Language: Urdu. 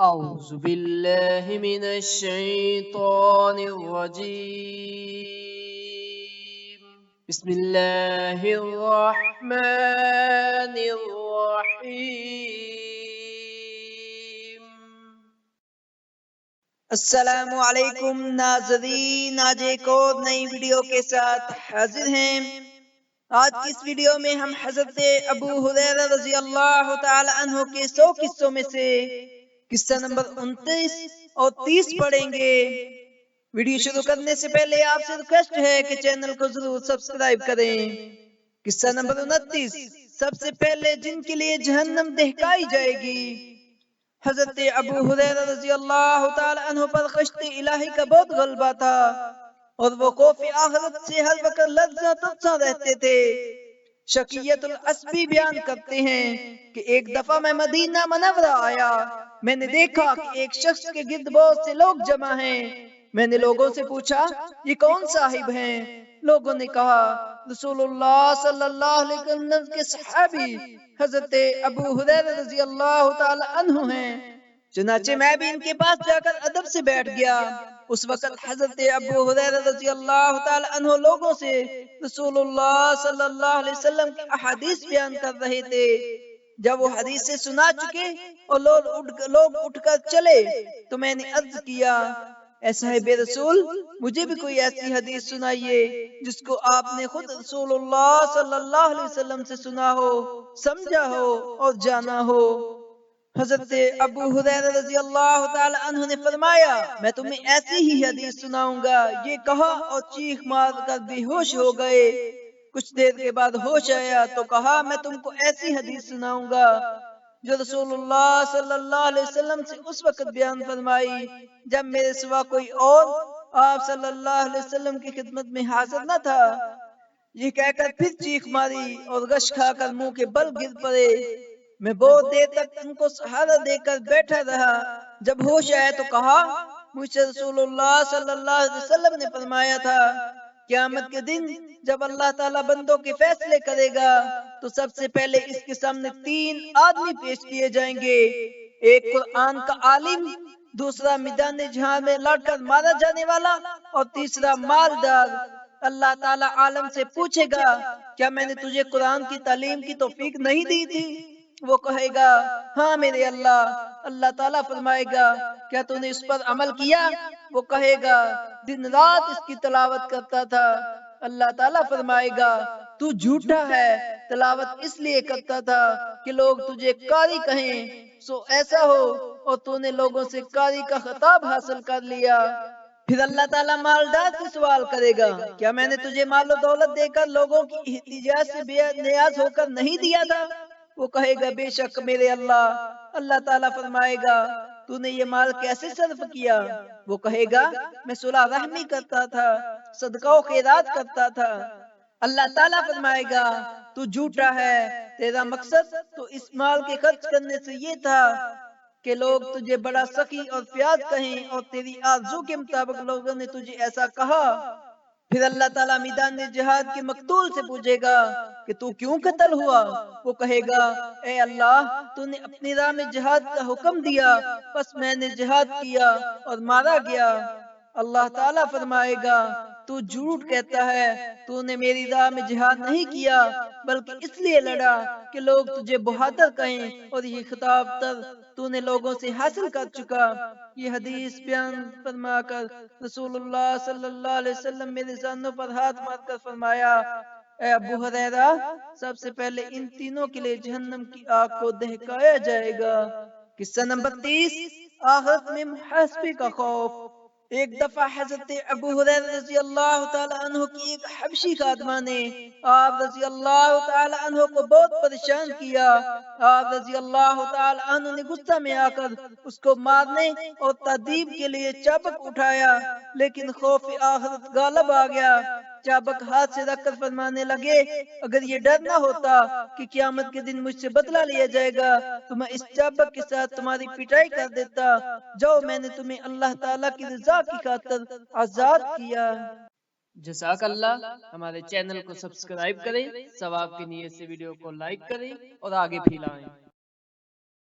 أعوذ بالله من الشيطان الرجيم بسم الله الرحمن الرحيم السلام علیکم ناظرین، آج ایک اور نئی ویڈیو کے ساتھ حاضر ہیں۔ آج کی اس ویڈیو میں ہم حضرت ابو ہریرہ رضی اللہ تعالی عنہ کے 100 قصوں میں سے قصہ نمبر 29 اور 30 پڑھیں گے۔ ویڈیو شروع کرنے سے پہلے آپ سے ریکویسٹ ہے کہ چینل کو ضرور سبسکرائب کریں۔ قصہ نمبر 29، سب سے پہلے جن کے لیے جہنم دہکائی جائے گی۔ حضرت ابو ہریرہ رضی اللہ تعالی عنہ پر خشت الہی کا بہت غلبہ تھا اور وہ خوف آخرت سے ہر وقت لرزاں ترساں رہتے تھے۔ شقیت الاسبی بیان کرتے ہیں کہ ایک دفعہ میں مدینہ منورہ آیا، میں نے دیکھا کہ ایک شخص کے گرد بہت سے لوگ جمع ہیں۔ میں نے لوگوں سے پوچھا یہ کون صاحب ہیں؟ لوگوں نے کہا رسول اللہ صلی اللہ علیہ وسلم کے صحابی حضرت ابو ہریرہ رضی اللہ تعالی عنہ ہیں۔ چنانچہ میں بھی ان کے پاس جا کر ادب سے بیٹھ گیا۔ اس وقت حضرت ابو ہریرہ رضی اللہ تعالی عنہ لوگوں سے رسول اللہ صلی اللہ علیہ وسلم کی احادیث بیان کر رہے تھے۔ جب وہ حدیثیں سنا چکے اور لوگ اٹھ کر چلے تو میں نے عرض کیا اے صاحب رسول، مجھے بھی کوئی ایسی حدیث سنائیے جس کو آپ نے خود رسول اللہ صلی اللہ علیہ وسلم سے سنا ہو، سمجھا ہو اور جانا ہو۔ حضرت ابو ہریرہ رضی اللہ تعالی عنہ نے فرمایا میں تمہیں ایسی ہی حدیث سناؤں گا۔ یہ کہا اور چیخ مار کر بے ہوش ہو گئے۔ کچھ دیر کے بعد ہوش آیا تو کہا میں تم کو ایسی حدیث سناؤں گا جو رسول اللہ صلی اللہ علیہ وسلم سے اس وقت بیان فرمائی جب میرے سوا کوئی اور آپ صلی اللہ علیہ وسلم کی خدمت میں حاضر نہ تھا۔ یہ کہہ کر پھر چیخ ماری اور غش کھا کر منہ کے بل گر پڑے۔ میں بہت دیر تک ان کو سہارا دے کر بیٹھا رہا۔ جب ہوش آیا تو کہا مجھ سے رسول اللہ صلی اللہ علیہ وسلم نے فرمایا تھا قیامت کے دن جب اللہ تعالیٰ بندوں کے فیصلے کرے گا تو سب سے پہلے اس کے سامنے 3 آدمی پیش کیے جائیں گے، ایک قرآن کا عالم، دوسرا میدان جہاد میں لڑ کر مارا جانے والا اور تیسرا مالدار۔ اللہ تعالیٰ عالم سے پوچھے گا کیا میں نے تجھے قرآن کی تعلیم کی توفیق نہیں دی تھی؟ وہ کہے گا ہاں میرے اللہ۔ اللہ تعالیٰ فرمائے گا کیا تو نے اس پر عمل کیا؟ وہ کہے گا دن رات اس کی تلاوت کرتا تھا۔ اللہ تعالیٰ فرمائے گا تو جھوٹا ہے، تلاوت اس لیے کرتا تھا کہ لوگ تجھے قاری کہیں، سو ایسا ہو اور تو نے لوگوں سے قاری کا خطاب حاصل کر لیا۔ پھر اللہ تعالیٰ مالدار سے سوال کرے گا کیا میں نے تجھے مال و دولت دے کر لوگوں کی احتیاج سے بے نیاز ہو کر نہیں دیا تھا؟ وہ کہے گا بے شک میرے اللہ۔ اللہ تعالیٰ فرمائے گا تو نے یہ مال کیسے صرف کیا؟ وہ کہے گا میں صلح رحمی کرتا تھا، صدقہ و خیرات کرتا تھا۔ اللہ تعالیٰ فرمائے گا تو جھوٹا ہے، تیرا مقصد تو اس مال کے خرچ کرنے سے یہ تھا کہ لوگ تجھے بڑا سخی اور پیاز کہیں اور تیری آرزو کے مطابق لوگوں نے تجھے ایسا کہا۔ پھر اللہ تعالیٰ میدان جہاد کے مقتول سے پوچھے گا کہ تو کیوں قتل ہوا؟ وہ کہے گا اے اللہ تو نے اپنی راہ میں جہاد کا حکم دیا، پس میں نے جہاد کیا اور مارا گیا۔ اللہ تعالیٰ فرمائے گا تو جھوٹ کہتا ہے، تو نے میری راہ میں جہاد نہیں کیا بلکہ اس لیے لڑا کہ لوگ تجھے بہادر کہیں اور یہ خطاب تر تو نے لوگوں سے حاصل کر چکا۔ یہ حدیث بیان فرما کر رسول اللہ صلی اللہ علیہ وسلم میرے زانوں پر ہاتھ مار کر فرمایا اے ابو ہریرہ، سب سے پہلے ان تینوں کے لیے جہنم کی آگ کو دہکایا جائے گا۔ قصہ نمبر 30، آخرت میں محاسبے کا خوف۔ ایک دفعہ حضرت ابو ہریرہ رضی اللہ تعالی عنہ کی ایک حبشی خادمہ نے آپ رضی اللہ تعالی عنہ کو بہت پریشان کیا۔ آپ رضی اللہ تعالی عنہ نے غصہ میں آ کر اس کو مارنے اور تعذیب کے لیے چابک اٹھایا، لیکن خوف آخرت غالب آ گیا۔ چابک ہاتھ سے رکھ کر فرمانے لگے اگر یہ ڈر نہ ہوتا کہ قیامت کے دن مجھ سے بدلہ لیا جائے گا تو میں اس چابک کے ساتھ تمہاری پٹائی کر دیتا۔ جاؤ میں نے تمہیں اللہ تعالیٰ کی رضا کی خاطر آزاد کیا۔ جزاک اللہ۔ ہمارے چینل کو سبسکرائب کریں، ثواب کی نیت سے ویڈیو کو لائک کریں اور آگے پھیلائیں۔